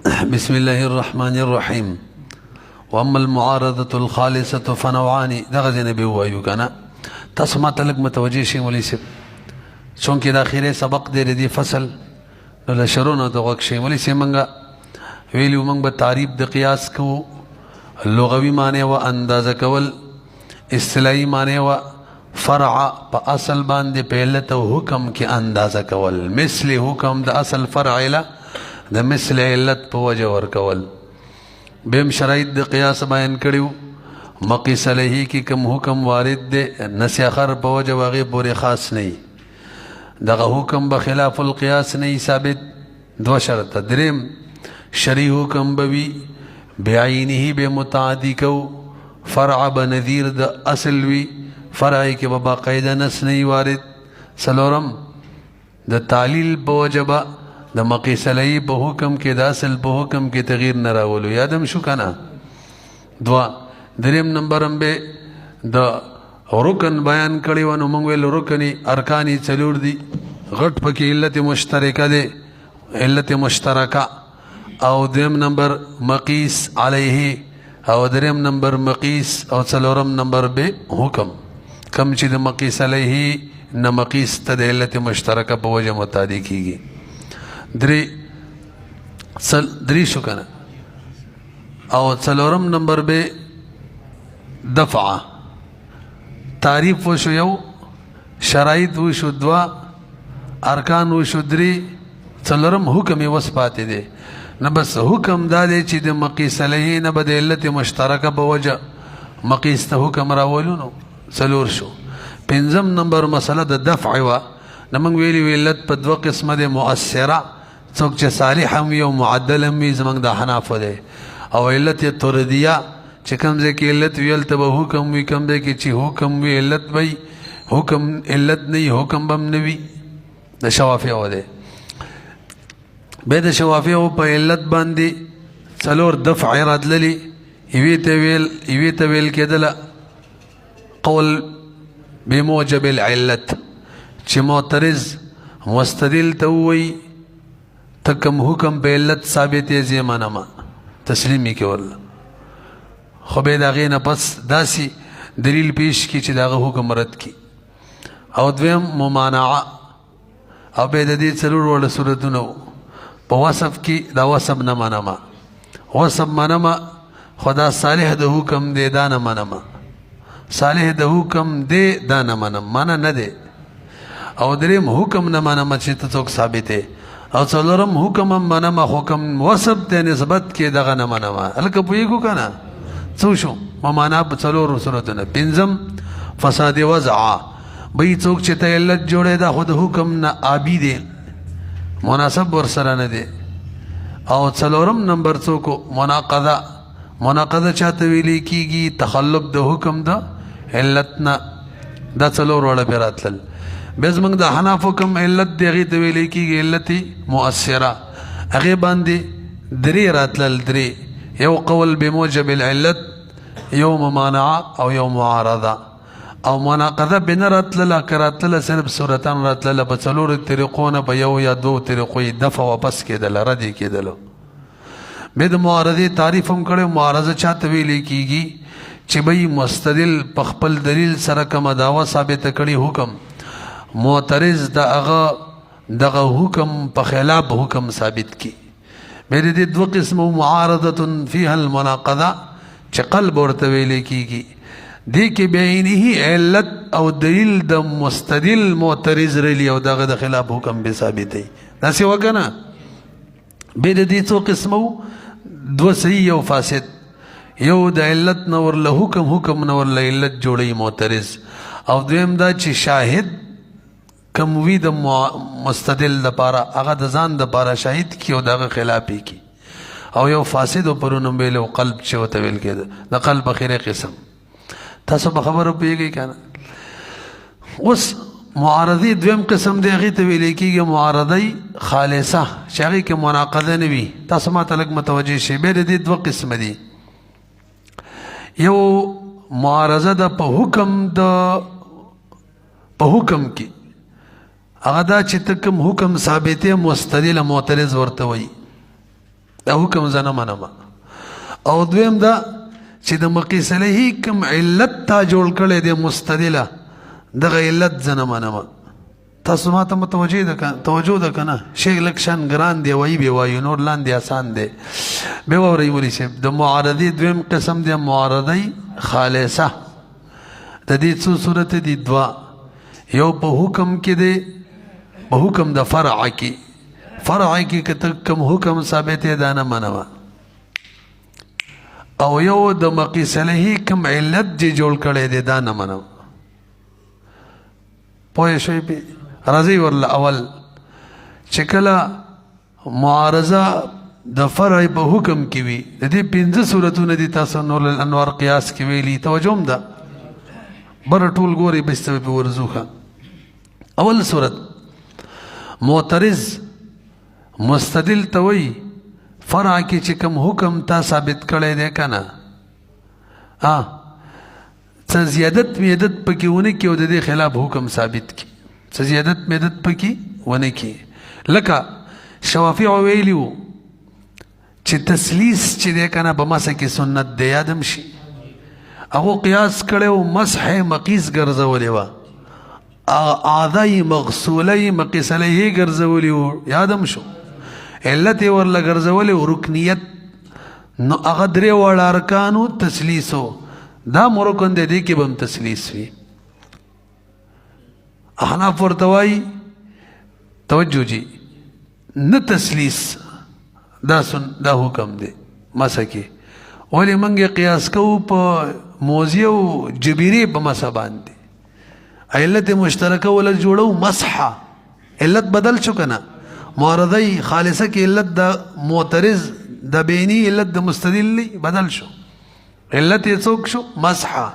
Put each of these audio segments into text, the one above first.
بسم الله الرحمن الرحيم. واما المعارضه الخالصه فنوعان. دغه نبی وایو کنه تاسو ما تلک متوجه شئ ولې سب چونکه د اخیره سبق دی فصل نو له شرونه د وک شئ ولې سیمنګه ویلو موږ به تعریف د قیاس کو لغوي معنی و اندازه کول اصطلاحي معنی و فرع په اصل باندې په علت او حکم کې اندازه کول مثل حکم د اصل فرع له د مثل علت په وجه ور کول بهم شرایط د قیاس بیان کړیو مقیس علیه کی کم حکم وارد ده نسخر په وجه واغې پورې خاص نه دغه حکم به خلاف القیاس نه ثابت دو شرط دریم شرعي حکم بوي بعینه به متعدی کو فرع بنذیر د اصل وی فرع کې به باقاعده نس نه وارد سلورم د تعلیل په وجه د مقیس علیه په حکم کې د اصل په حکم کې تغییر نه راولو یادم شو کنه دوا دریم نمبر هم به د رکن بیان کړی و نو موږ ویل رکنی ارکانی څلور دي غټ پکې علت مشترکه ده علت مشترکه او دریم نمبر مقیس علیه او دریم نمبر مقیس او څلورم نمبر به حکم کم چې د مقیس علیه نه مقیس ته د علت مشترکه په وجه متعدی کیږي درې شو کنه او څلورم نمبر به دفعه تعریف وشو یو شرایط وشو دوا ارکان وشو درې څلورم حکم یې وس پاتې دی نه بس حکم دا دی چې د مقیس علیه نه به د علت مشترکه په وجه مقیس ته حکم راولو نو څلور شو پنځم نمبر مسله د دفع وه نه موږ ویلي علت په دوه قسمه دی مؤثره څوک چې صالح هم وي او معدل هم وي زموږ د حنافو دی او علت یې طردیه چې کوم ځای کې علت وي هلته به حکم وي کوم ځای کې چې حکم وي علت به حکم علت نه وي حکم به هم نه وي د شوافیو دی بیا د شوافیو په علت باندې څلور دفع راتللي یوې ته ویل کېدله قول بموجب العلت چې معترض مستدل ته ووایي ته کوم حکم په علت ثابت یې زه منم تسلیم یې کول خو بیا د هغې نه پس داسې دلیل پیش کړي چې د هغه حکم رد کړي او دویم ممانعه او بیا د دې څلور وړه صورتونه په وصف کې دا وصف نه منم وصف منم خو دا صالح د حکم دی دا نه منم صالح د حکم دی دا نه منم منه نه دی او دریم حکم نه منم چې ته څوک ثابتې او څلورم حکم هم منم حکم وصف ته نسبت کې دغه نه منم هلکه پوهېږو که نه څه شو ممانا په څلورو صورتونه پنځم فساد وضعه بی څوک چې ته علت جوړی دا خو د حکم نه آبي دی مناسب ورسره نه دی او څلورم نمبر څوک مناقضه چاته ویلی کېږي تخلف د حکم د علت نه دا څلور وړه پرې راتلل بیا زموږ د حنافو کوم علت دی هغې ته ویلی کېږي علت مؤثره هغې باندې درې راتلل درې یو قول بموجب العلت یو ممانعه او یو معارضه او مناقضه به نه راتلله که راتلله صرف صورتان راتلله په څلورو طریقو نه په یو یا دوو طریقو یې دفع واپس کېدله رد یې کېدلو بیا د معارضې تعریف هم کړی معارضه چاته ویلی کېږي چې بی مستدل په خپل دلیل سره کومه دعوه ثابته کړي حکم معترض دغه حکم په خلاف حکم ثابت کی میرے دې دو قسم معارضه فيها المناقضه چې قلب ورته ویل کیږي دې کې بعینه علت او دلیل د مستدل معترض رلی او دغه د خلاف حکم به ثابتې داسې وکنه به دې څو قسمو دو صحیح او فاسد یو د علت نور له حکم نور له علت جوړي معترض او دویم دا چې شاهد کم وی د مستدل د پاره هغه د ځان د پاره شاهد کی او دغه خلاف کی او یو فاسد پرونو ویلو قلب چې وته ویل کېده د قلب اخیری قسم تاسو به خبرو پیږئ کنه اوس معارضی دویم قسم دی هغې ته ویل کېږي معارضه خالصه چې هغې کې مناقضه نه وي تاسو ما ته لږ متوجه شئ بیا د دې دوه قسمه دي یو معارضه ده په حکم کې هغه دا چې ته کوم حکم ثابتې مستدل معترض ورته وایي دا حکم زه نه منم. او دویم دا چې د مقیس علیه کوم علت تا جوړ کړی دی مستدله دغه علت زه نه منم. تاسو ما ته توجه ده که نه؟ شیخ لږ شان ګران دی وایي بې وایو، نور لاندې آسان دی. بیا واورئ مولوي صاحب د معارضې دویم قسم دی معارضه خالصه. د دې څو صورت دي؟ دوه. یو په حکم کې دی، په حکم د فرع کې. فرع کې که ته کوم حکم ثابت دا نه منوه. او یو د مقیس علیه کوم علت چې جوړ کړی دی دا نه منم. پوه شوئ پې؟ راځئ ورله اول چې کله معارضه د فرع په حکم کې وي، د دې 5 صورتونه دي تاسو نور الانوار قیاس کې ویلي. توجه هم ده بره ټول ګورئ بس ته پې ورځو. اول صورت معترض مستدل ته وایي فرع کې چې کوم حکم تا ثابت کړی دی که نه، څه زیادت میدت پکې ونه کړي او د دې خلاف حکم ثابت کړي. څه زیادت میدت پکې ونه کړي. لکه شوافیعو ویلي وو چې تسلیس چې دی که نه په مسح کې سنت دی، یادم شي. هغو قیاس کړی و مسح مقیس ګرځولې وه، اعضای مغسوله مقیس علیه ګرځولي وو، یادم شو. علت یې ورله ګرځولې و رکنیت. نو هغه 3 واړه ارکانو تسلیسو، دا مرکن دی، دې کې به هم تسلیس وي. احناف ورته وایي توجه جی نه تسلیس دا حکم دی مسح کې. ولې موږ یې قیاس کوو په موضع او جبیرې په مسح باندې. علت مشترکه ولا جوړو مسحه، علت بدل شو که نه؟ معارضه خالصه کې علت د معترض د بینی علت د مستدل بدل شو. علت یې څوک شو؟ مسحه.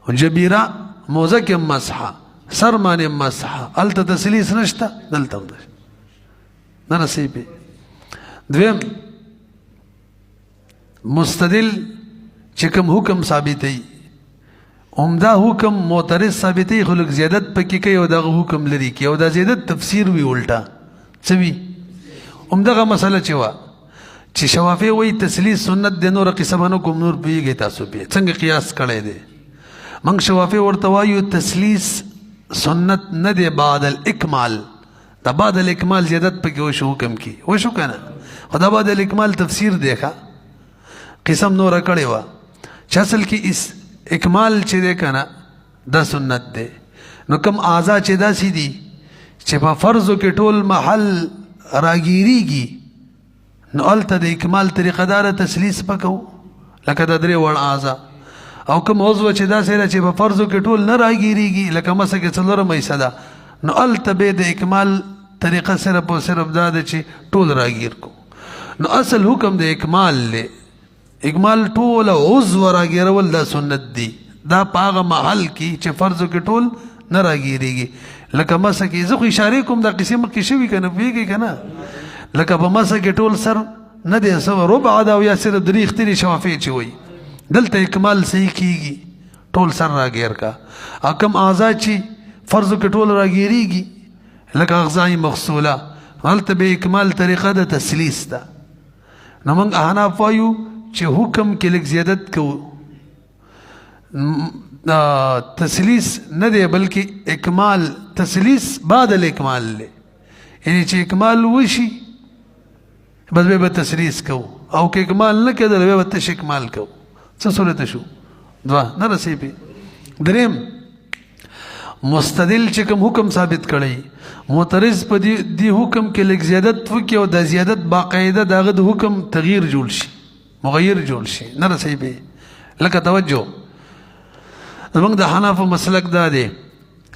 جبیره موضع کې مسحه، سر باندې مسحه. هلته تسلیس نشته، دلته هم نشته. نه نصیب. دویم مستدل چې کوم حکم ثابتوي، عمده حکم معترض ثابتوي خو لږ زیادت پکې کوي او دغه حکم لري کوي او دا زیادت تفسیر وي الټا. څه وي؟ همدغه مسله چې وه چې شوافی وایي تسلیس سنت دی، نور قصه به نه کوم، نور پوهېږئ تاسو پې څنګه قیاس کړی دی. موږ شوافی ورته وایو تسلیس سنت نه دی بعد الاکمال. دا بعد الاکمال زیادت پکې وشو حکم کې، وشو که نه؟ خو دا بعد الاکمال تفسیر دی ښه، قسم نوره کړې وه چې اصل کې اکمال چې دی که نه دا سنت دی. نو کوم اعضا چې داسې دي چې په فرضو کې ټول محل راګیریږي، نو هلته د اکمال طریقه داره تسلیس پکو، لکه دا 3 وړ اعضا. او کوم عضو چې داسې ده چې په فرضو کې ټول نه راګیریږي، لکه مسح کې 4 حصه ده، نو هلته به د اکمال طریقه صرف او صرف دا ده چې ټول راګیر کو. نو اصل حکم د اکمال دی. اکمال ټول عضو راګیرول دا سنت دی. دا په هغه محل کې چې فرضو کې ټول نه راګیریږي، لکه مسح کې زه خو اشارې کوم دا قصې مخکې شوي که نه پوهېږئ که نه؟ لکه په مسح کې ټول سر نه دی، ربع ده او یا صرف 3 اختري شوافی چې وایي دلته اکمال صحیح کېږي، ټول سر راګیر کا. او کوم اعضا چې فرضو کې ټول راګیریږي لکه اغذای مغسوله، هلته به اکمال طریقه د تسلیس ده. نو موږ احناف وایو چې حکم کې لږ زیادت کوو، تسلیس نه دی بلکې اکمال. تسلیس بعد الاکمال دی، یعنی چې اکمال وشي بس به تسلیس کوو، او که اکمال نه کېدل بیا به تش اکمال کوو. څه صورت شو؟ 2 نه رسېږي. دریم مستدل چې کوم حکم ثابت کړی، معترض په دې حکم کې لږ زیادت وکړي او د زیادت باقاعده د هغه د حکم تغییر جوړ شي، مغیر جوړ شي، نه رسېږي. لکه توجه زموږ د حنفو مسلک دا دی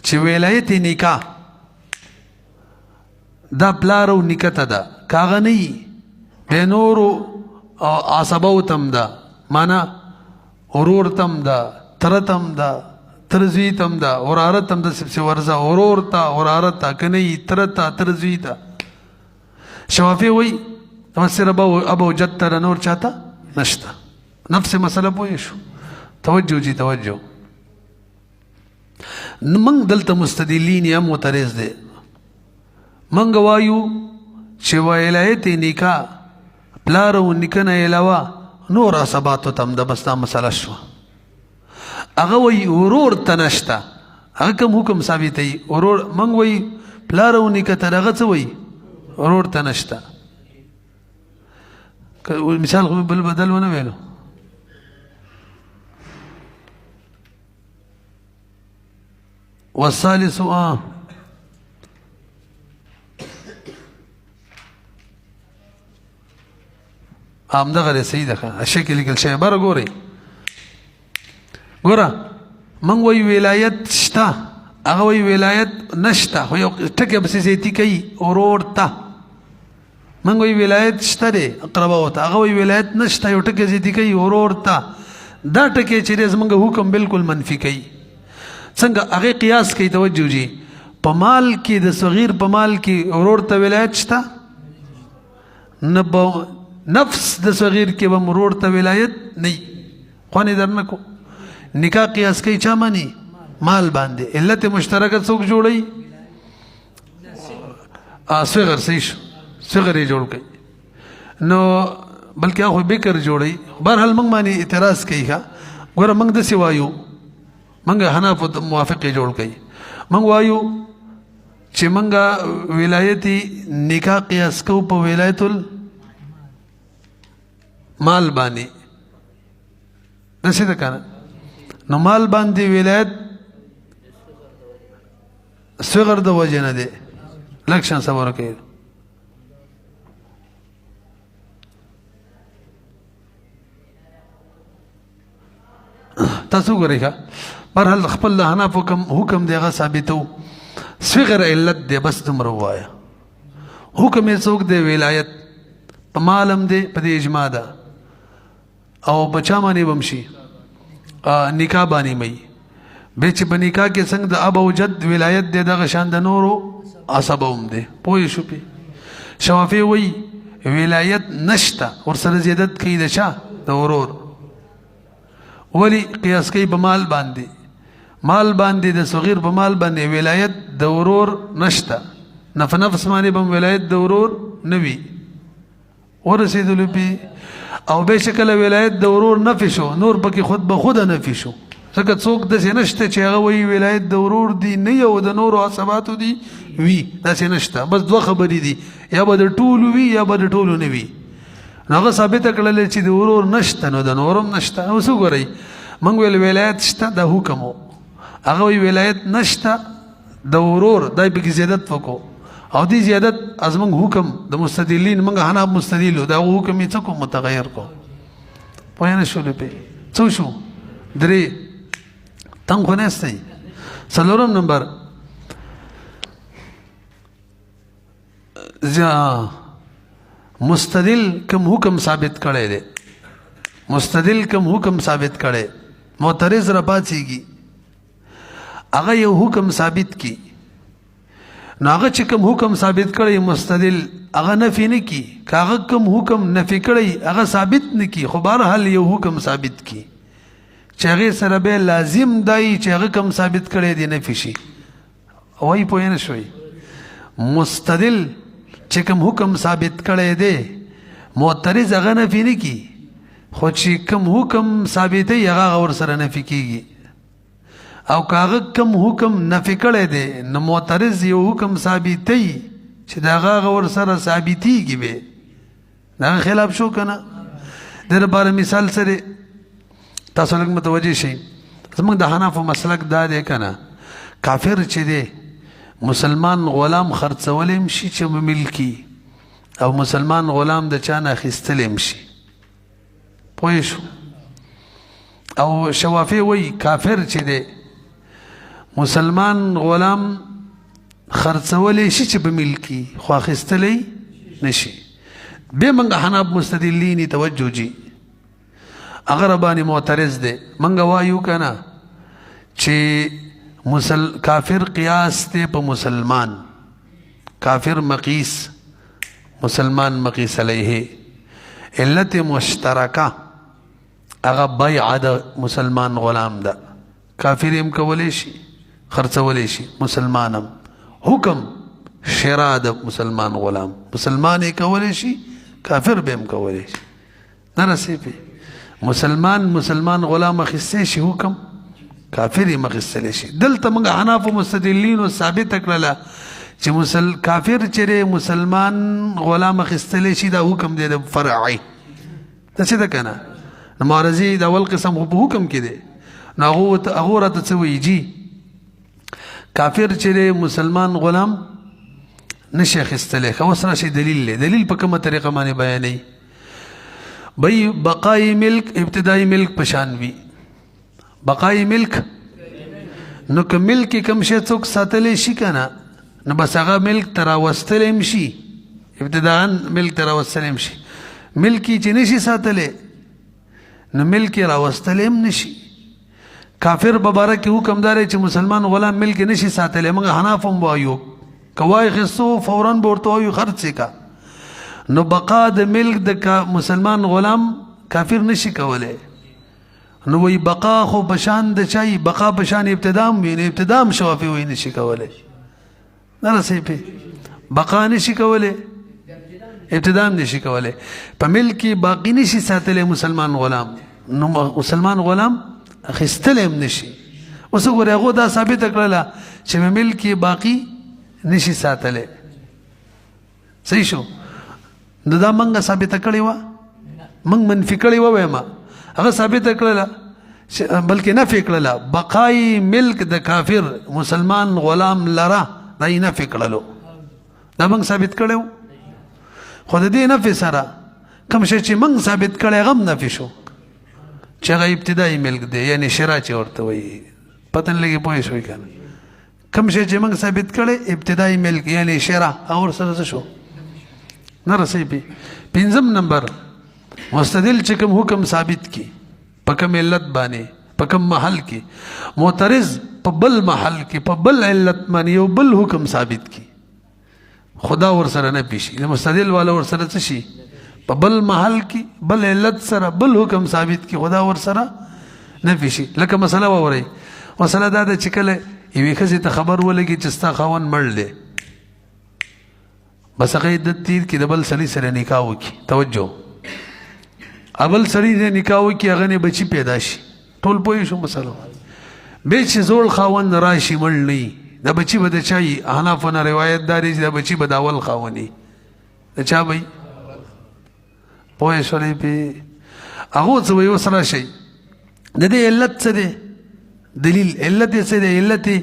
چې ولایت نکاح دا پلار او نیکه ته ده، که هغه نه وي د نورو عصبو تم ده، معنا ورور تم ده، تره تم ده، ترزوی تم ده، وراره تم ده، سبسې ورځه ورور ته وراره ته، که نه وي تره ته ترزوی ته. شوافی وایي صرف ابو جد ته نور چاته نشته. نفس مسله پوه شو؟ توجه جی توجه. موږ دلته مستدلین یا معترض دی. موږ وایو چې ولایت نکاح پلار او نیکه نه علاوه نور عصباتو ته هم ده بس دا مسله شوه هغه وایي ورور ته نشته هغه کوم حکم ثابتوي ورور موږ وایي پلار او نیکه ته هغه څه وایي ورور ته نشته مثال خو بل بدل ونه ویلو والثالث همدغه صحیح ده شکل لیکل شوی بره ګورئ ګوره موږ وایي ولایت شته هغه وایي ولایت نشته خو یو ټکی پسې زیاتي کوي ورور ته موږ وایي ولایت شته دی اقرباو ته هغه وایي ولایت نشته یو ټکی زیاتي کوي ورور ته دا ټکی چې دی زموږ حکم بالکل منفي کوي څنګه هغې قیاس کوي توجه جي په مال کې د صغیر په مال کې ورور ته ولایت شته نه به نفس د صغیر کې به ورور ته ولایت نه وي خوانې در نه کو نکاح قیاس کوي چا مني مال باندې علت مشترکه څوک جوړوي صغر صحیح شو صغر یې جوړ کوي نو بلکې هغه بکر جوړوي بهرحال موږ باندې اعتراض کوي ښه ګوره موږ داسې وایو موږ حنافو موافق یې جوړ کوي موږ وایو چې موږ ولایت نکاح قیاس کوو په ولایت المال باندې داسې ده که نه نو مال باندې ولایت صغر د وجې نه دی لږ شان صبر وکړئ تاسو وګورئ ښه بهرحال خپل د حنافو حکم دی هغه ثابتو صغر علت دی بس دومره ووایه حکم یې څوک دی ولایت په مال هم دی په دې اجماع ده او په چا باندې به هم شي نکاح باندې مئی بیا چې په نکاح کې څنګه د اب او جد ولایت دی دغه شان د نورو عصبه هم دی پوه شو پې شوافی وایي ولایت نشته ورسره زیادت کوي د چا د ورور ولی قیاس کوي په مال باندې د صغیر په مال باندې ولایت د ورور نشته نفس باندې به ولایت د ورور نه وي ورسېدلو پې او بېشکله ولایت د ورور نفي شو نور پکې خود به خوده نفي شو ځکه څوک داسې نشته چې هغه وایي ولایت د ورور دی نه یو د نورو عصباتو دی وي داسې نشته بس دوه خبرې دي یا به د ټولو وي یا به د ټولو نه وي نو هغه ثابته کړله چې د ورور نشته نو د نور هم نشته اوس وګورئ موږ ویل ولایت شته دا حکم و هغه وایي ولایت نشته د ورور دا پکې زیادت وکړو او دې زیادت از موږ حکم د مستدلین موږ حناف مستدلو دا حکم یې څه کو متغیر کو پوه نه شولې پې څه شو درې تم خو نه استئ څلورم نمبر مستدل کم حکم ثابت کړی دی مستدل کم حکم ثابت کړی معترض را پاڅېږي هغه یو حکم ثابت کی نو هغه چې کوم حکم ثابت کړی مستدل هغه نفي نه کی که هغه کوم حکم نفي کړی هغه ثابت نه کی خو بهرحال یو حکم ثابت کی چې هغې سره بیا لازم دی چې هغه کوم ثابت کړی دی نفي شي وایي پوه نه شوئ مستدل چې کوم حکم ثابت کړی دی معترض هغه نفي نه کی خو چې کوم حکم ثابتوي هغه ورسره نفي کیږي او کاغه کم حکم نفي کړی دی نو معترض یو حکم ثابتوي چې د هغه ورسره ثابتېږي به د هغه خلاف شو که نه د لپاره مثال سره تاسو لږ متوجه شئ زموږ د حنافو مسلک دا دی که نه کافر چې دی مسلمان غلام خرڅولی هم شي چې ملکي او مسلمان غلام د چا نه اخیستلی هم شي پوه شو او شوافی وایي کافر چې دی مسلمان غلام خرڅولی شي چې په ملکي خو اخیستلی نشي بیا موږ حناف مستدلین توجه جي هغه ربانې معترض دی موږ وایو که نه چې کافر قیاس دی په مسلمان کافر مقیس مسلمان مقیس علیه علت مشترکه هغه بیع د مسلمان غلام ده کافر هم کولی شي خرڅولی شي مسلمان هم حکم شرا د مسلمان غلام مسلمان یې کولی شي کافر به هم کولی شي نه رسې پې مسلمان غلام اخیستی شي حکم کافر یې مخیستلی شي دلته موږ حنافو مستدلینو ثابته کړله چې کافر چې مسلمان غلام اخیستلی شي دا حکم دی د فرعي داسې ده که نه د معارضې د اول قسم خو په حکم کې دی نو هغو راته څه وایي جي کافر چې مسلمان غلام نشي اخیستلی ښه اوس راشي دلیل دی دلیل په کومه طریقه باندې بیانوي بھئی بقای ملک ابتدائی ملک پشان وي بقای ملک نو که ملک کم شی څوک ساتلی شي که نه نو بس هغه ملک ته راوستلی هم شي ابتداء ملک ته راوستلی هم شي ملک چې نشي ساتلی نو ملک یې راوستلی هم نشي کافر په باره کې حکم دا دی چې مسلمان غلام ملک نشي ساتلی موږ حناف هم وایو که واخیستو فوراً به ورته وایو خرڅ یې کا نو بقا د ملک د مسلمان غلام کافر نشي کولی نو وی بقا خو بشان د چای بقا بشان ابتدام وي نو ابتدام شوافی وی نشي کولی نه رسې پې بقا نشي کولی ابتدام نشي کولی په ملک کې باقي نشي ساتلی مسلمان غلام نو مسلمان غلام اخیستلی هم نشي اوس وګورئ هغو دا ثابته کړله چې په ملک کې باقي نشي ساتلی صحیح شو نو دا منګه ثابته کړې وه منګ منفي کړې وه وایم هغه ثابته کړله بلکې نفي کړله بقای ملک د کافر مسلمان غلام لره دا یې نفي کړلو دا منګ ثابت کړی و خو د دې نفي سره کوم شی چې منګ ثابت کړی هغه هم نفي شو چې هغه ابتدایي ملک دی یعنې شرا چې ورته وایي پته نه لګي پوه شوي که نه کوم شی چې موږ ثابت کړی ابتدایي ملک یعنې شرا هغه ورسره څه شو نه رسوي پې پنځم نمبر مستدل چې کوم حکم ثابت کی په کوم علت باندې په کوم محل کې معترض په بل محل کې په بل علت باندې یو بل حکم ثابت کی خدا ورسره نه پیشي د مستدل والا ورسره څه شي په بل محل کې بل علت سره بل حکم ثابت کی خدا ورسره نه پیشي لکه مسله واورئ مسله دا ده چې کله یوې ښځې ته خبر ولګي چې ستا خاوند مړ دی بس هغه عدت تیر کړي د بل سړي سره نکاح وکړي توجه بل سړي نه نکاح وکړي هغه نه بچي پیدا شي ټول پوه شو مسله بیا چې زوړ خاوند راشي مړ نه وي دا بچي به د چا وي حنافو نه روایت دا دی چې دا بچي به د اول خاوند وي د چا به وي پوه شولئ پې هغو څه وایي اوس راشئ د دې علت څه دی دلیل علت یې څه دی علت یې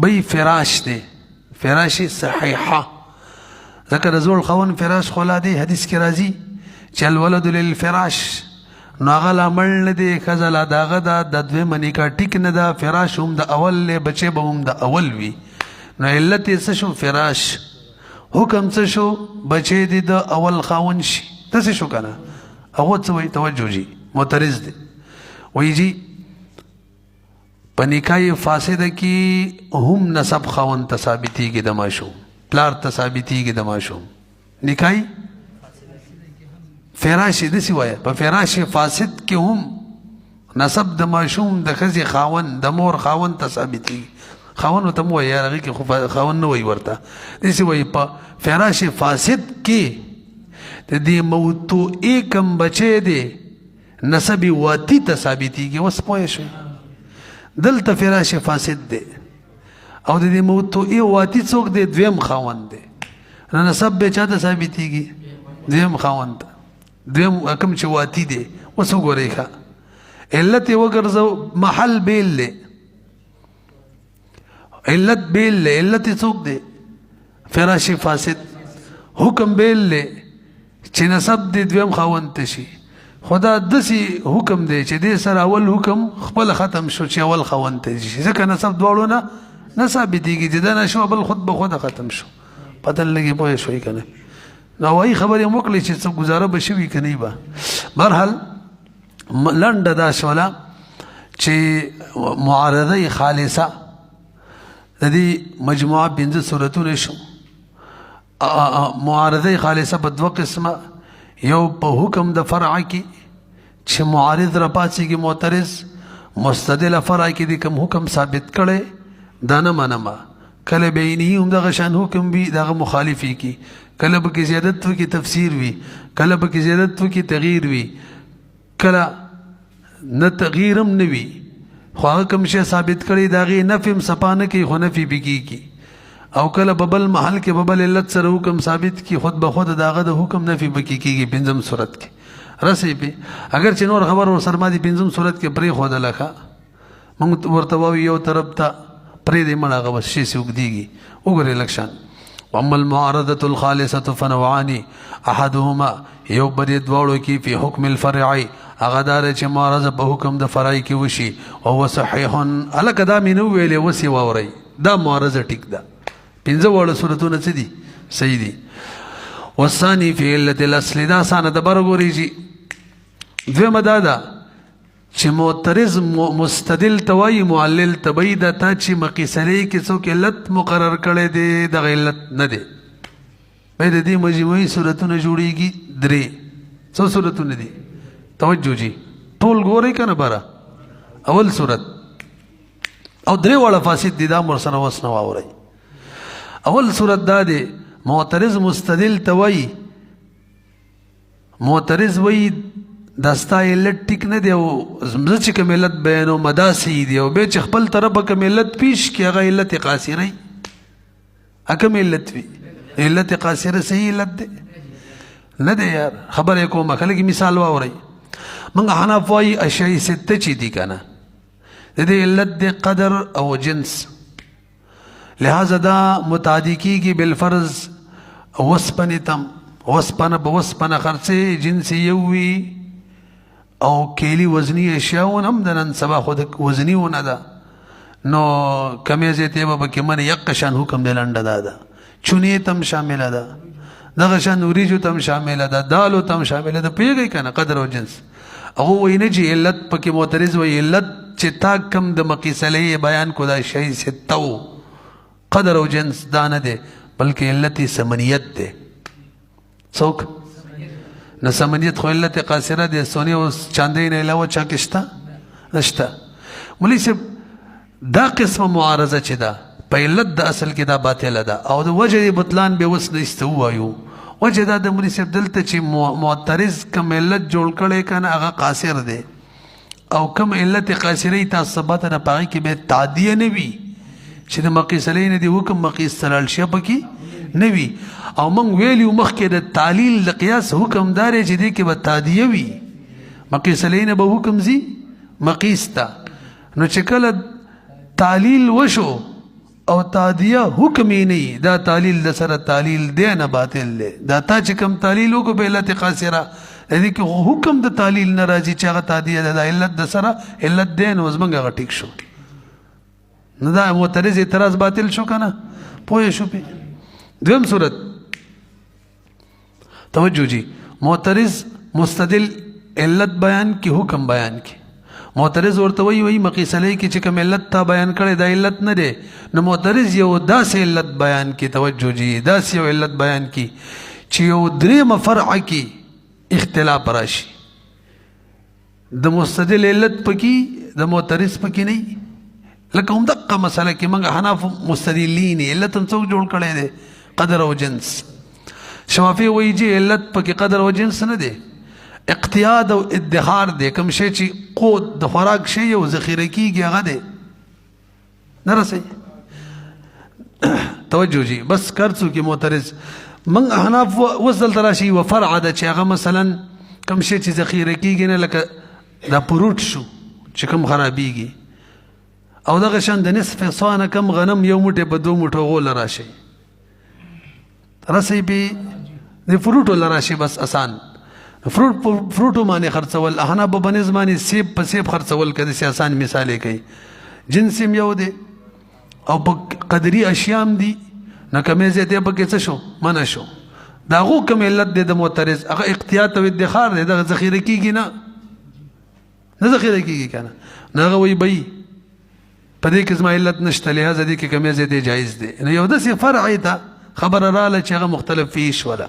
بی فراش دی فراش صحیحه ځکه د زوړ خاوند فراش خلا دی حدیث کې راځي چې الولد للفراش نو هغه لا مړ نه دی ښځه لا د هغه ده د دویمه نکاح ټیک نه ده فراش هم د اول دی بچی به هم د اول وي نو علت یې څه شو فراش حکم څه شو بچی دی د اول خاوند شي داسې شو که نه هغو څه وایي توجه جي معترض دی وایي جي په نکاح فاسده کې هم نسب خاوند ته ثابتېږي د ماشوم پلار ته ثابتېږي د ماشوم نکاح فراش داسې وایه په فراش فاسد کې هم نسب د ماشوم د ښځې خاوند د مور خاوند ته ثابتېږي خاوند ورته مو وایي یار هغې کې خو خاوند نه وایي ورته داسې وایي په فراش فاسد کې د دې موتوعې کم بچی دی نسب واتی ته ثابتېږي اوس پوه شوئ دلته فراش فاسد دی او د دې موتوعې واتی څوک دی دویم خاوند دی نو نسب به چا ته ثابتېږي دویم خاوند ته دویم کوم چې واتی دی اوس وګورئ ښه علت یې وګرځو محل بیل دی علت بیل دی علت یې څوک دی فراش فاسد حکم بیل دی چې نسب دی دویم خاوند ته شي خدا داسې حکم دی چې دې سره اول حکم خپل ختم شو چې اول خاوند ته شي ځکه نسب دواړو نه ثابتېږي چې دا نه شو بل خود به خوده ختم شو پته نه لګي پوه شوئ که نه نو هوایي خبرې هم وکړئ چې څه ګزاره به شوي که نه به برحال لنډه دا شوله چې معارضه خالصه د دې مجموعه 5 صورتونه شو معارضه خالصه په 2 قسمه یو په حکم د فرع کې چې معارض را پاسېږي معترض مستدل فرع کې د کوم حکم ثابت کړی دا نه منمه کله بینی هم دغه شان حکم وي دغه مخالفي کی کله به کې زیادت وکي تفسیر وي کله به کې زیادت وکي تغییر وي کله نه تغییر هم نه وي خو هغه کوم شی ثابت کړي د هغې نفي هم صفا نه کوي خو نفي به کېږي او کله په بل محل کې په بل علت سره حکم ثابت کړي خود به خود د هغه د حکم نفي به کېږي پنځم صورت کې رسې پې اگر چې نور خبر ورسره ما دي پنځم صورت کې پرېښودله ښه موږ ورته وایو یو طرف ته پرېږدئ مړه هغه بس شی سې اوږدېږي وګورئ لږ شان واما المعارضة الخالصة فنوعان احدهما یو بری دواړو کې فی حکم الفرع هغه دا دی چې معارضه په حکم د فرع کې وشي وهو صحیح هلکه دا مې نه وویلې اوس یې واورئ دا معارضه ټیک ده پنځه واړه صورتونه څه دي صحیح دي والثاني فی علت الاصل دا اسانه د بره ګورېږي دویمه دا ده چې معترض مستدل ته وایي معلل ته به یې دا تا چې مقیسلې کې څوک علت مقرر کړی دی دغه علت نه دی بیا د دې مجموعي صورتونه جوړېږي درې څو صورتونه دي توجه جی ټول ګورئ که نه بره اول صورت او درې واړه فاسد دي دا مور سره اوس نه واورئ اول صورت دا دی معترض مستدل ته وایي معترض وایي دا ستا علت ټیک نه دی او زه چې کوم علت بیانوم دا صحیح دی او بیا چې خپل طرفه کوم علت پیش کړي هغه علت قاصره وي کوم علت وي علت قاصره صحیح علت دی نه دی یار خبرې کومه خلک مثال واورئ موږ حنف وایي اشیاء سته چې دي که نه د دې علت دی قدر او جنس لہذا دا متعدی کیږي بالفرض وسپنې تم وسپنه به وسپنه خرڅې جنس یو وي او کیلی وزنی اشیاء هم د نن سبا خود وزنی ونه ده نو کمې ځای ته به پکې من یک شان حکم دی لنډه دا ده چونې تم شامله ده دغه شان وریجو تم شامله ده دالو تم شامله ده پوهېږئ که نه قدر او جنس هغه وایي نه چې علت پکې معترض وایي علت چې تا کم د مقیسلې بیان کو دا شی سته و قدر او جنس دا نه دی بلکې علت ثمنیت دی څوک نه ثمنیت خو علت قاصره دی سونې او چاندۍ نه علاوه چا کې شته نشته مولوي صاحب دا قسمه معارضه چې ده په علت د اصل کې دا باطله ده او د وجه بطلان به اوس نشته ووایو وجه دا د مولوي صاحب دلته چې معترض کوم علت جوړ کړی که نه هغه قاصر دی او کوم علت قاصرې تعصبات نه په هغې کې به تعدیه نه وي چې د مقیسلې نه دی حکم مقیس تلل شي پکې نه وي او موږ ویلي مخکې د تعلیل د قیاس حکم دا دی چې دې کې به تعدیه وي مقیسلې نه به حکم ځي مقیس ته نو چې کله تعلیل وشو او تعدیه حکم یې نه وي دا تعلیل د سره تعلیل دی نه باطل دی دا تا چې کوم تعلیل وکړو په علت قاصره دې کې حکم د تعلیل نه راځي چې هغه تعدیه ده د علت د سره علت دی نو زموږ هغه ټیک شو نو دا معترض اعتراض باطل شو که نه پوه شو پې دویم صورت توجه جی معترض مستدل علت بیان کی حکم بیان کی معترض ورته وایي مقیسلې کې چې کوم علت تا بیان کړی دا علت نه دی نو معترض یو داسې علت بیان کی توجه جی داسې یو علت بیان کی چې یو درېیمه فرع کې اختلاف راشي د مستدل علت پکې د معترض پکې نه لکه همدغه مسله کې موږ حناف مستدلین علت هم څوک جوړ کړی دی قدر او جنس شوافی وایي چې علت پکې قدر او جنس نه دی اقتیاد او ادخار دی کوم شی چې قوت د خوراک شی او ذخیره کیږي هغه دی نه رسئ توجه جی بس کرڅو کې معترض موږ حناف اوس دلته راشي یوه فرع ده چې هغه مثلا کوم شی چې ذخیره کیږي نه لکه دا پروټ شو چې کوم خرابیږي او دغه شان د نصف صانه کم غنم یو موټی په 2 موټو غوله راشي رسئ پې د فروټو له راشي بس اسان فروټو باندې خرڅول احنا به بنظ باندې سیب په سیب خرڅول که داسې اسان مثال یې کوي جنس هم یو دی او په قدري اشیاء هم دي نه کمې زیاتې پکې څه شو منع شو د هغو کوم علت دی د معترض هغه اقتیات او ادخار دی دغه ذخیره کېږي نه ذخیره کېږي که نه هغه وایي بی په دې کې زما علت نشته لهذا دې کې کمې زیاتې جایز دی نو یو داسې فرع یې ته خبره راله چې هغه مختلف فی شوله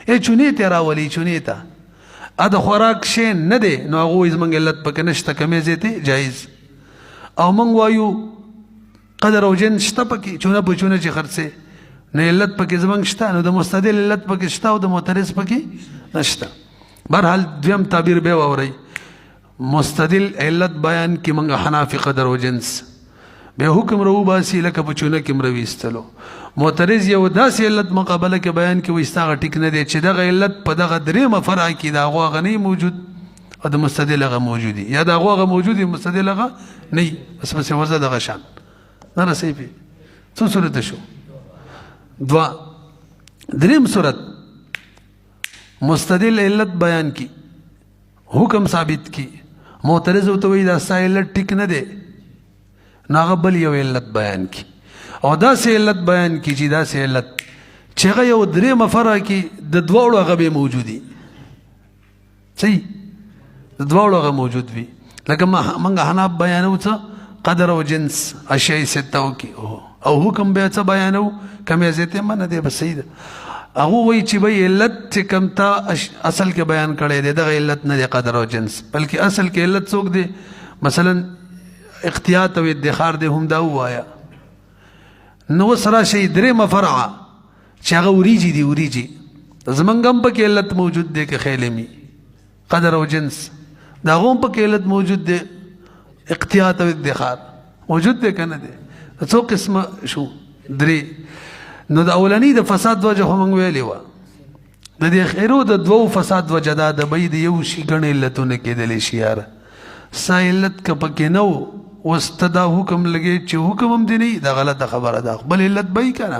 چونې ته راولي چونې ته د خوراک شی نه دی نو هغه وایي زموږ علت پکې نشته کمې زیاتې جایز او موږ وایو قدر او جنس شته پکې چونه په چونه چې خرڅه نه علت پکې زمنګ شته نو د مستدل علت پکې شته او د معترض پکې نشته. بهرحال دویم تعبیر به واوري مستدل علت بیان کې منګه حنافي قدر او جنس به حکم رو باسي لکه په چونه کې مروي استلو. معترض یو داسې علت مقابله کې بیان کې وستاغه ټیک نه دی چې دغه علت په دغه درېمه فرع کې دا غوغه نه موجود او د مستدل هغه موجودي یا دا غوغه موجودي مستدل هغه نه بس بس ورزه دغه شان نه رسې په څو صورت شو. دوا دریم صورت مستدل علت بیان کی حکم ثابت کی معترض او توي دا علت ټیک نه دی ناغه بل یو علت بیان کی او دا سه علت بیان کی چې دا سه علت چې هغه یو درې مفره کی د دوړو هغه به موجودي صحیح د دوړو هغه موجود وي لکه منګه حناب بیانو څه قدر او جنس اشیاء ستو کی او حکم به څه بیانو کمه زیته من دی بس صحیح هغه وی چې به علت چې کم تا اصل کې بیان کړي دی دغه علت نه دی قدر او جنس بلکې اصل کې علت څوک دی مثلا احتیاط او ادخار دی هم دا وایا نو سره شي درې مفرع چې هغه وریجي دی وریجي زمنګم په کې علت موجود دی کې خیلمی قدر او جنس دا غوم په کې علت موجود دی احتیاط او ادخار موجود دی کنه دی څو قسمه شو درې نو د اولنی د فساد وجه هم ویلی و د دې خیرو د دوو فساد وجه دا د بيد یو شي ګڼ علتونه کېدلی شي یار سا علت که پکې نه و واستدا حکم لګي چې حکم هم دی نه دا غلطه خبره ده بل علت به کنه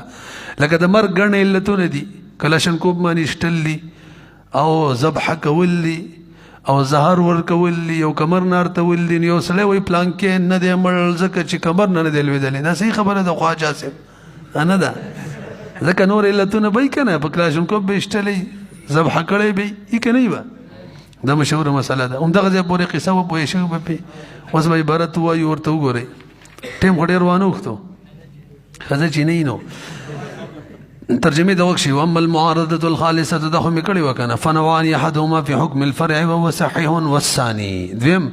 لکه د مرګ ګڼ علتونه دي کلاشنکوب باندې شتلی او ذبح کول دي او زهر ور کول دي او کمر نار تول دي یو سړی وای پلان کې نه دی مړ ځکه چې کمر نه دی لویدلې دا صحیح خبره ده خواجه صاحب نه ده ځکه نور علتونه به کنه په کلاشنکوب به شتلی ذبح کړی به یې کنه و دا مشهوره مسله ده هم دغه ځای پورې قصه و پوه شو به اوس به عبارت وایو ورته وګورئ ټیم خو ډېر وانه وختو ښځه چې نه نو ترجمه د وخت شي واما المعارضه الخالصه ده خو مې کړې وکنه فنوعان احدهما في حكم الفرع وهو صحيح والثاني دویم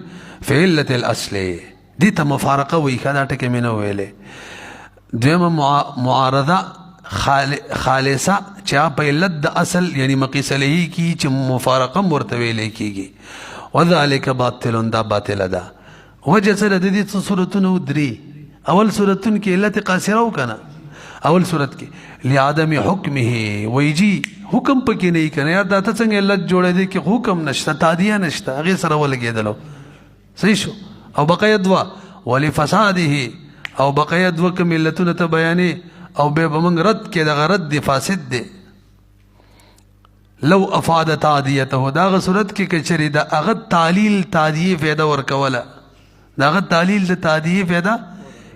في علة الاصل دي ته مفارقه وي کدا ټکه مې نه ویلې دویم معارضه خالصه چې په علت د اصل یعنی مقیس علیه کی چې مفارقه مرتوی لیکيږي وذلك باطل دا باطل ده وجه سره د دې صورتونو درې اول صورتون کې علت قاصره وکنه اول صورت کې لعدم حکمه ویجی حکم پکې نه کنه یا دا ته څنګه علت جوړې دي کې حکم نشته تادیه نشته هغه سره ولګیدلو صحیح شو او بقيه دوا ولفساده او بقيه دوا کوم علتونه ته بیانې او به بمنګ رد کې د غرض دی فاسد دی لو افاد تعدیته دا غ صورت کې کچری دا اغه تعلیل تعدیه فایده ورکوله دا غ تعلیل د تعدیه فایده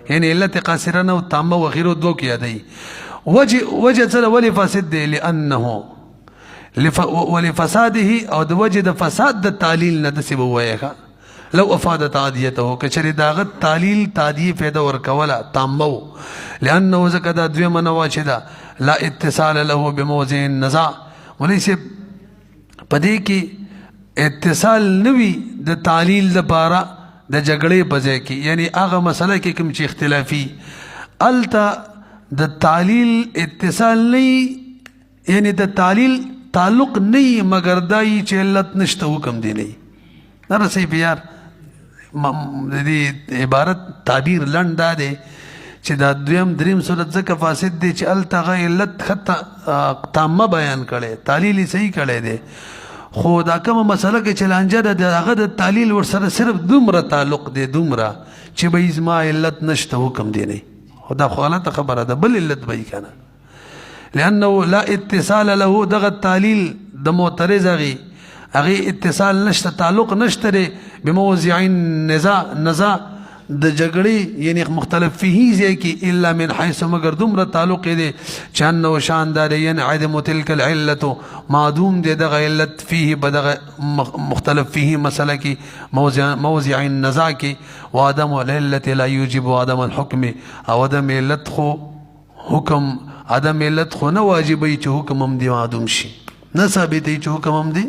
یعنی علت قاصره او تامه و غیره دو کې یادای وجه سره ولی فاسد دی لانه ولفساده او د وجه د فساد د تعلیل نه د سی وایخه لو افاد تعدیته کچری داغت تعلیل تعدیه فایده ورکوله تامو لانه زکدا دوی منوا چې دا لا اتصال له بموضع النزاع وليس پدې کې اتصال نوي د تعلیل لپاره د جګړې په ځای کې یعنی هغه مسله کې کوم چې اختلافي التا د تعلیل اتصال نه یعنی د تعلیل تعلق نه مگر دای چې علت نشته حکم دی نه رسې بیار د دې عبارت تعبیر لنډ ده چې دا دویم دریم صورت ځکه فاسد دی چې التغه علت خطا تامه بیان کړي تعلیل صحیح کړي دی خو دا کوم مسله کې چې لانجه ده هغه د تعلیل ور سره صرف دومره تعلق دی دومره چې به ازما علت نشته حکم دی نه خدا غلطه خبره ده بل علت به کنه لانه لا اتصال له دغه تعلیل د معترض هغه اتصال نشته تعلق نشته بموضع النزاع د جګړې یعنی مختلف فيه ځکه الا من حيث مگر دومره تعلق دی چانه او شاندار یعنی عدم تلك العله معدوم دی دغه علت فيه بدغه مختلف فيه مسله کی موضع النزاع کی وعدم العله لا يوجب عدم الحكم او عدم علت خو حکم عدم علت خو نه واجبې چې حکم هم دی معدوم شي نه ثابتې چې حکم هم دی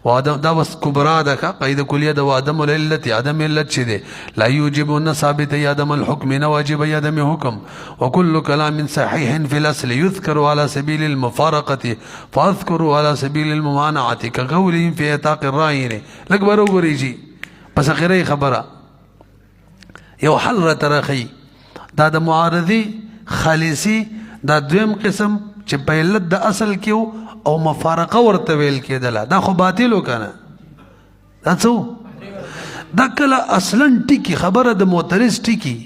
وعدم دا بس کبرا ده کا قاعده کلیه ده وعدم العلت عدم علت چې ده لا يوجب ان ثابت عدم الحكم نه واجب عدم حکم وكل كلام صحيح في الاصل يذكر على سبيل المفارقه فاذكر على سبيل الممانعه كقول في اطاق الراهن لکبر وګریږي پس اخره خبره یو حل را ترخی دا د معارضی خالصی دا دویم قسم چې په علت د اصل کې او مفارقه ورته ویل کېدله دا خو باطل وکنه دا څه دا کله اصلا ټیکی خبره د معترض ټیکی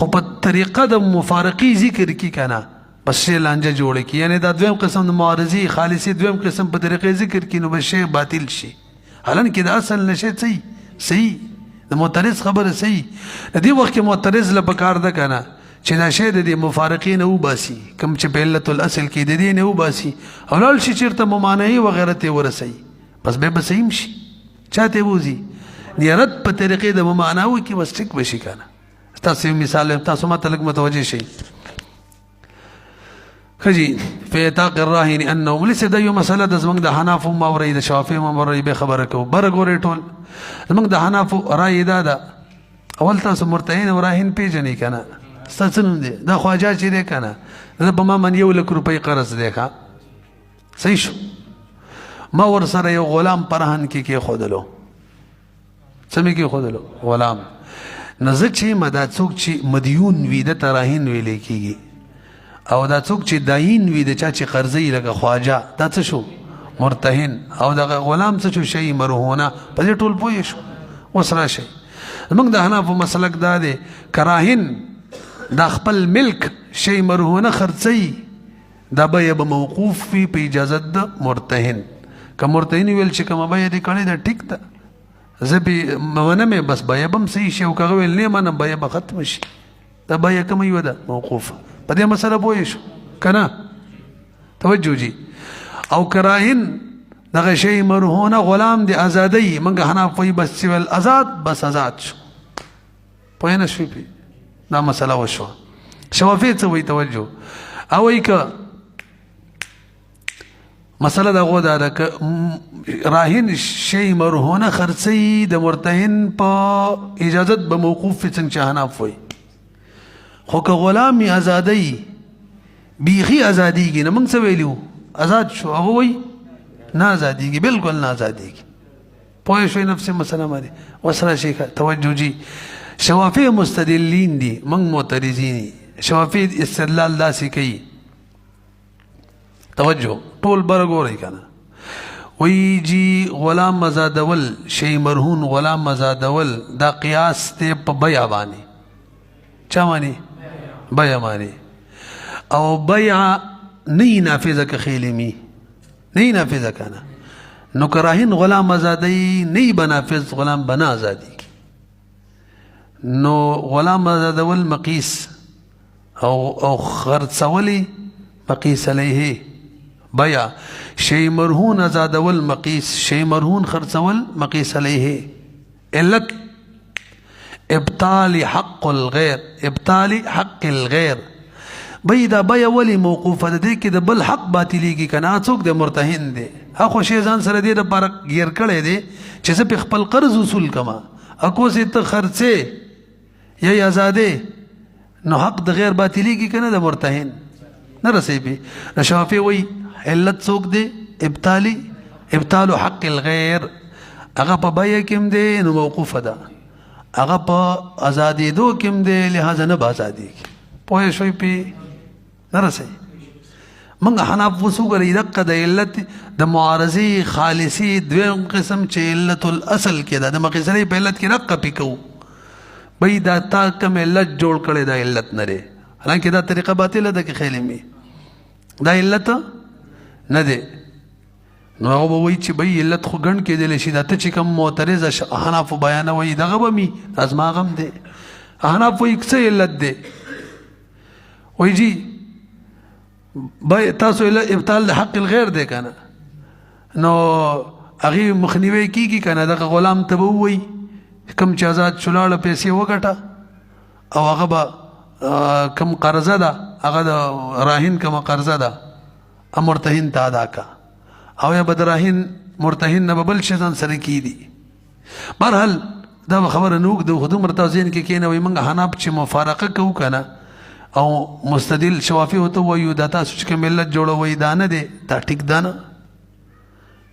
خو په طریقه د مفارقی ذکر کی کنه بس شی لانجه جوړ کی یعنی دا دویم قسم د معارضی خالصی دویم قسم په طریقې ذکر کی نو بس شی باطل شي حالان کې د اصل نشه صحیح د معترض خبره صحیح د دې وخت کې معترض له بکار ده کنه چې دا شی د مفارقین او باسي کوم چې په علت الاصل کې د دې نه او باسي او لال شي چیرته ممانعي وغیرہ ته ورسي بس به بسیم شي چاته وځي نیرت په طریقې د ممانعو کې بس ټیک بشي کنه تاسو مثال تاسو ماته لګ متوجه شي خجي في اطاق الراهن انه ليس د یو مسله د زمنګ د حناف او ماوري د شافعي ماوري به خبره کو برګوري ټول زمنګ د حناف رائے دا اول تاسو مرتهین او راهن پیژنې کنه ستاسو دي دا خواجه چې ده کنه دا په ما من 1 لک روپۍ قرض دی ښا صحیح شو ما ور سره یو غلام پرهن کې خودلو سمې کې خودلو غلام نزه چې مدا څوک چې مدیون وي د تراهین ویلې کېږي او دا څوک چې داین وي د چا چې قرضې لکه خواجه دا څه شو مرتهن او دا غلام څه شو شی مرهونه په دې ټول پوه شو وسره شي موږ د حناف مسلک دا دی کراهن دا خپل ملک شی مرهونه خرڅي دا به موقوف وي په اجازه د مرتهن که مرتهن ویل چې کومه به دې کړی دا ټیک ده زبي مونه بس به بم صحیح شي او که ویل نه منه به ختم شي دا به کوم یو ده موقوف په دې مسله پوه شو کنه توجه جی او کراهن دغه شی مرهونه غلام دی ازادي منګه حناف وي بس ول آزاد بس آزاد شو پوه نه شو دا مسله وشو شوافی څه وی توجه او وی که مسله دا غو دا که راهن شی مرهونه خرڅي د مرتهن په اجازت به موقوف څنګه حناف وي خو که غلامي ازادي بیخي ازاديږي نه موږ څه ویلو آزاد شو هغه وی نه ازاديږي بالکل نه ازاديږي پوه شوي نفس مسله باندې وسره شي توجه جی شوافی مستدلین دي من معترضین شوافی استدلال داسې کوي توجه ټول برګوري کنه وی جی غلام مزادول شی مرهون غلام مزادول دا قیاس ته په بیع باندې چا باندې بیع باندې او بیع نه نافذه که خیلمی نه نافذه کنه نو کراهن غلام مزادی نه بنافذ غلام بنا آزادی نو غلام ازادول مقیس او خرڅولی مقیس علیه بیا شی مرهون ازادول مقیس شی مرهون خرڅول مقیس علیه علت ابطال حق الغیر ابطال حق الغیر بيدا بیا ولی موقوفه ده کې د بل حق باطلیږي کنه څوک د مرتهن دی هغه شی ځان سره دی د پارک غیر کړي دی چې زه په خپل قرض وصول کما اكو سي ته خرڅه یا آزاده نو حق د غیر باطلیږي کنه د مرتهن نه رسي به شافعي وی علت څوک دی ابطال حق الغیر هغه په بیا کې دی نو موقوفه ده هغه په آزادي دو کې دی لہذا نه آزادي پوه شوي په نه رسي منګه حناف وسوګري دقه د علت د معارضي خالصي دویم قسم چې علت الاصل کې ده د مقیسري په علت کې دقه پکو بې دا تا کوم علت جوړ کړي دا علت نه لري حالانکه دا طریقه باطله ده کې خیلمي دا علت نه ده نو هغه وایي چې بې علت خو ګڼ کېدلی شي دا ته چې کوم معترض حناف بیانوي دغه به مي ازما غم دی حناف وایي څه علت دی وایي جی تاسو ابطال د حق الغیر دی کنه نو هغه مخنیوي کیږي کنه دغه غلام ته وایي کم چې آزاد شولاړه پیسې وګټه او هغه به کم قرضه ده هغه د راهن کم قرضه ده امرتهن ته ادا کا او یا بدراهن مرتهن نه بل شي ځان سره کیدي. بهرحال دا خبره نوک د خودم مرتازین کې کینه وي موږ حناب چې مفارقه کوو کنه او مستدل شوافی هوته وایو دا تاسو چې ملت جوړوي دا نه دی دا ټیک دا نه.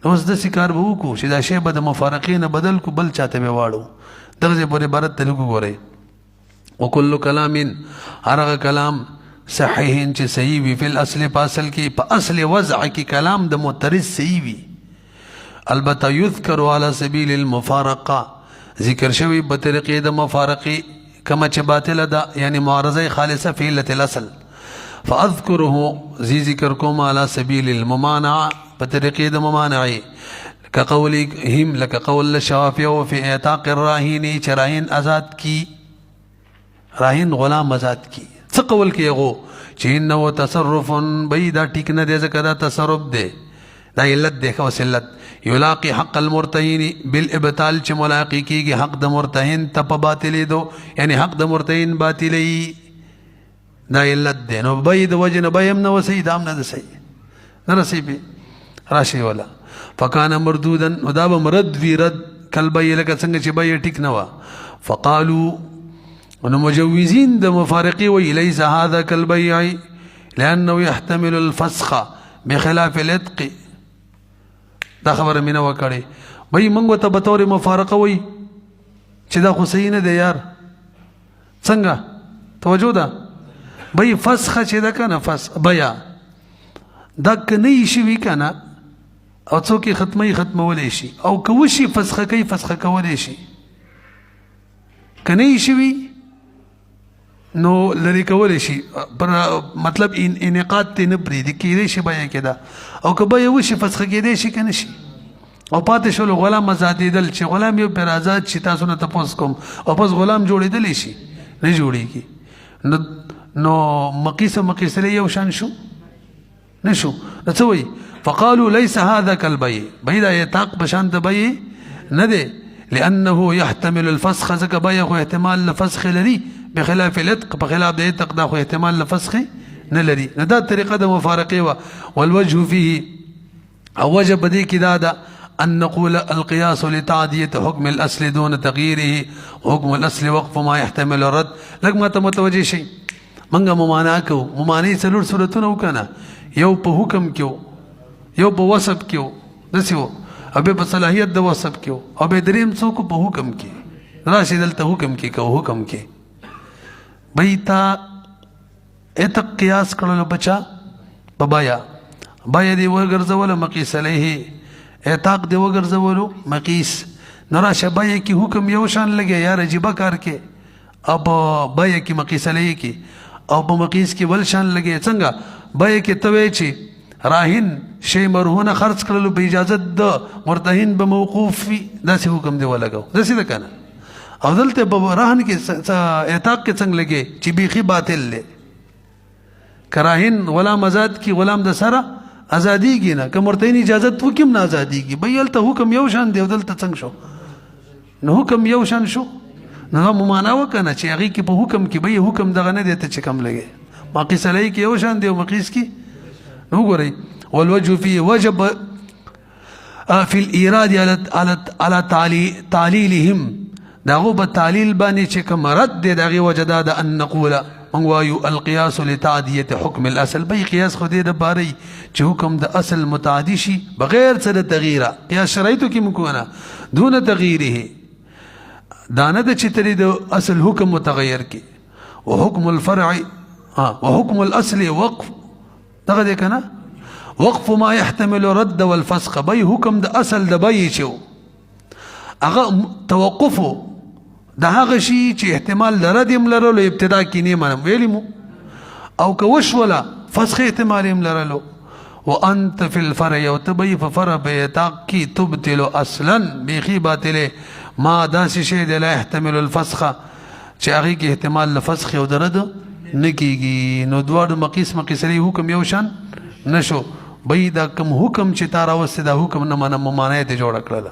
اوس د سکار به وکړو چې دا شی به د مفارقې نه بدل کو بل چاته به واړو. دغه پورې عبارت ته وګورئ. وکل کلام هر کلام صحیح چې صحیح وي فی الاصل په اصل کې په اصل وضع کې کلام د معترض صحیح وي. البته یذکر علی سبیل المفارقه ذکر شوی په طریقې د مفارقې کما چې باطله ده یعنی معارضه خالصه فی علت الاصل. فاذکره زی ذکر کوم علی سبیل الممانعه په طریقې د ممانعه كقولهم لك قول الشوافی فی اعتاق الراهین چې راهین آزاد کی راهین غلام آزاد کی. څه قول کې هغه چې انه تصرف بيدا ټیک نه دی ځکه دا تصرف دی دا علت دی خو علت یلاقي حق المرتهین بالابطال چې ملاقات کیږي حق د مرتهین ته په باطلې دو یعنی حق د مرتهین باطلې دا علت دی. نو بيد وجنه بهم نو سید امن د صحیح نه رسیبي راشي ولا فكان مردودا ودا مرد وی رد کلبې لکه څنګه چې بې ټیک نه وا. فقالوا ونمجوزين د مفارقي وليس هذا كالبيع لانه يحتمل الفسخ بخلاف الاتق. دا خبره مینه وکړي بای منغو ته بطور مفارقه وي چې دا خو صحیح نه دی یار څنګه توجه ده بای فسخ چې دا کنه فسخ بیا دا کني شي وی کنه او څوک ختمولې شي او کوشي فسخ کوي فسخ کولې شي کني شي وی نو لری کولې شي پر مطلب انعقاد ته نه پری دي کېږي شي بیا کېدا او کبه یو شي فسخ کېدې شي کنه شي او پاتې شول غلام آزادېدل چې غلام یو پر آزاد شي تاسو نه تاسو کوم او پس غلام جوړېدل شي نه جوړيږي نو مقیس له یو شان شو نشو نڅوي. فقالوا ليس هذا كالبيع بيدا يتاق بشان بيع نه دی لانه يحتمل الفسخ ذك بيع احتمال لفسخ لري بخلاف الاتق بخلاف د اتق دا خو احتمال لفسخ نه لري. نه دا طریقه د مفارقه والوجه فيه او وجه بدی کی دا ان نقول القياس لتعديه حكم الاصل دون تغييره حكم الاصل وقف ما يحتمل الرد. لك ما متوجه شي منګه ممانع کو ممانع څلور صورتونه وکنه یو په حکم کېو یو په وصف کېو دسیو او به په صلاحیت د وصف کېو او به دریم څوک په حکم کې راشي دلته حکم کې کو حکم کې بیتا اته قیاس کړل بچا بابایا بایا دی وګرځول مقیس علیه اعتاق دی وګرځول مقیس نراشه بایا کې حکم یو شان لګي یار عجیب کار کې اب بایا کې مقیس علیه کې او په مقیس کې ول شان لګي څنګه بایا کې توې چې راهن شی مرهونه خرج کړلو په اجازه د مرتهن به موقوف وي داسې حکم دی ولګاو داسې ده کنه. او دلته په راهن کې اعتاق کې څنګه لګي چې بیخي باطل له کراهن غلام آزاد کی غلام د سره ازادیږي نه که مرتهن اجازه وکم نه ازادیږي بهل ته حکم یو شان دی دلته څنګه شو نو حکم یو شان شو نو ممانع وکنه چې هغه کې په حکم کې به حکم دغه نه دی ته چې کم لګي مقیس علی کې یو شان دی او مقیس کې نو ګورئ. والوجه فيه وجب في الإيراد على تعليلهم داغو بالتعليل باني چې کوم رد دی دغه وجدا د ان نقول من وایو القياس لتعديه حكم الاصل بي قياس خو دې د باري چې حکم د اصل متعدي شي بغیر څه د تغییر قياس شرایطو کې مکونه دون تغییره دانه د چتري د اصل حکم متغیر کی وحكم الفرع وحكم الاصل وقف دغه دې کنه وقف ما يحتمل رد والفسخ بي حکم د اصل د بي شو هغه توقفو د هغه شي چې احتمال لرد يم لرلو ابتدا کې نه منم ویلمو او کوش ولا فسخ احتمال يم لرلو وانت في الفرع يتبي ففرع بيتاقي تبتل اصلا بيخي باطله ما داسي شيء لا يحتمل الفسخ چې هغه کې احتمال لفسخ او درد نکیږي نو دوړ مقیس لري حکم یو شان نشو بې دا کوم حکم چې تارا وسه دا حکم نه منم معنی ته جوړ کړل